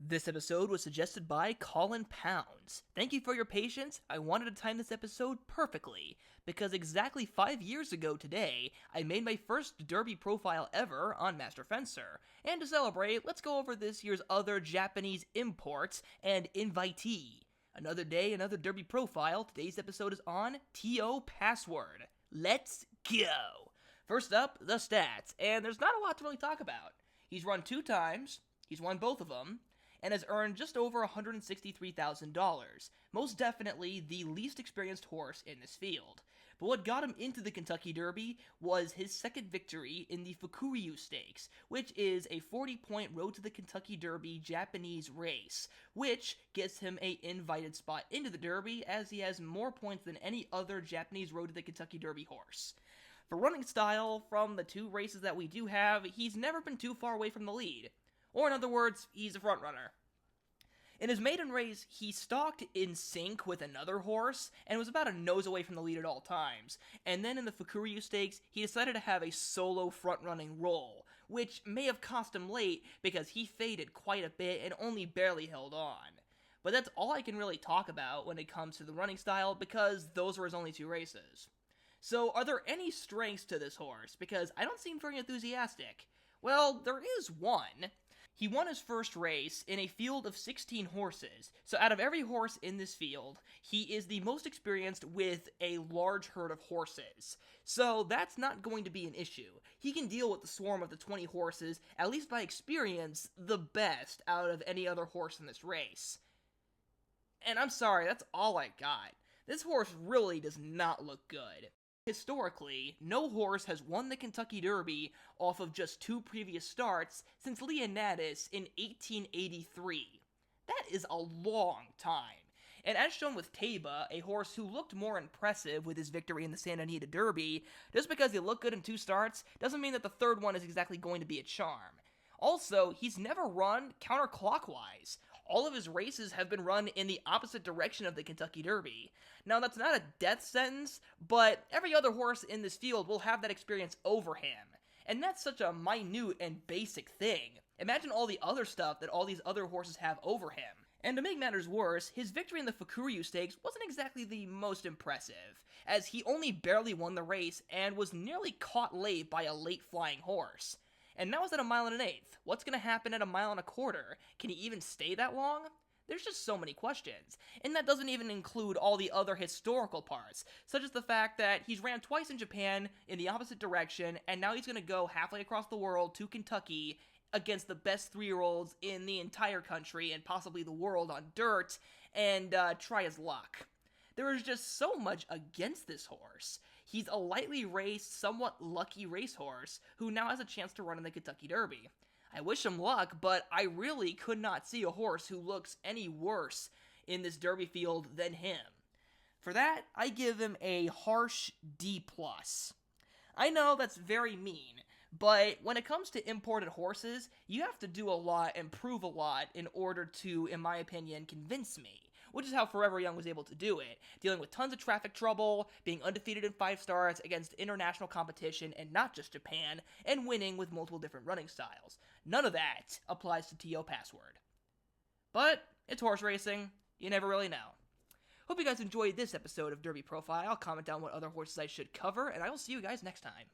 This episode was suggested by Colin Pounds. Thank you for your patience. I wanted to time this episode perfectly, because exactly 5 years ago today, I made my first Derby profile ever on Master Fencer. And to celebrate, let's go over this year's other Japanese imports and invitee. Another day, another Derby profile. Today's episode is on TO Password. Let's go! First up, the stats, and there's not a lot to really talk about. He's run 2 times, he's won both of them, and has earned just over $163,000, most definitely the least experienced horse in this field. But what got him into the Kentucky Derby was his second victory in the Fukuryu Stakes, which is a 40-point Road to the Kentucky Derby Japanese race, which gets him an invited spot into the Derby as he has more points than any other Japanese Road to the Kentucky Derby horse. For running style, from the 2 races that we do have, he's never been too far away from the lead. Or in other words, he's a front-runner. In his maiden race, he stalked in sync with another horse, and was about a nose away from the lead at all times. And then in the Fukuryu Stakes, he decided to have a solo front-running role, which may have cost him late because he faded quite a bit and only barely held on. But that's all I can really talk about when it comes to the running style, because those were his only 2 races. So, are there any strengths to this horse? Because I don't seem very enthusiastic. Well, there is one. He won his first race in a field of 16 horses, so out of every horse in this field, he is the most experienced with a large herd of horses. So that's not going to be an issue. He can deal with the swarm of the 20 horses, at least by experience, the best out of any other horse in this race. And I'm sorry, that's all I got. This horse really does not look good. Historically, no horse has won the Kentucky Derby off of just 2 previous starts since Leonidas in 1883. That is a long time. And as shown with Taba, a horse who looked more impressive with his victory in the Santa Anita Derby, just because he looked good in 2 starts doesn't mean that the third one is exactly going to be a charm. Also, he's never run counterclockwise. All of his races have been run in the opposite direction of the Kentucky Derby. Now, that's not a death sentence, but every other horse in this field will have that experience over him. And that's such a minute and basic thing. Imagine all the other stuff that all these other horses have over him. And to make matters worse, his victory in the Fukuryu Stakes wasn't exactly the most impressive, as he only barely won the race and was nearly caught late by a late flying horse. And that was at 1 1/8. What's going to happen at 1 1/4? Can he even stay that long? There's just so many questions. And that doesn't even include all the other historical parts, such as the fact that he's ran twice in Japan in the opposite direction, and now he's going to go halfway across the world to Kentucky against the best 3-year-olds in the entire country and possibly the world on dirt, and try his luck. There is just so much against this horse. He's a lightly raced, somewhat lucky racehorse who now has a chance to run in the Kentucky Derby. I wish him luck, but I really could not see a horse who looks any worse in this Derby field than him. For that, I give him a harsh D+. I know that's very mean, but when it comes to imported horses, you have to do a lot and prove a lot in order to, in my opinion, convince me. Which is how Forever Young was able to do it, dealing with tons of traffic trouble, being undefeated in 5 starts against international competition and not just Japan, and winning with multiple different running styles. None of that applies to TO Password. But it's horse racing, you never really know. Hope you guys enjoyed this episode of Derby Profile. Comment down what other horses I should cover, and I will see you guys next time.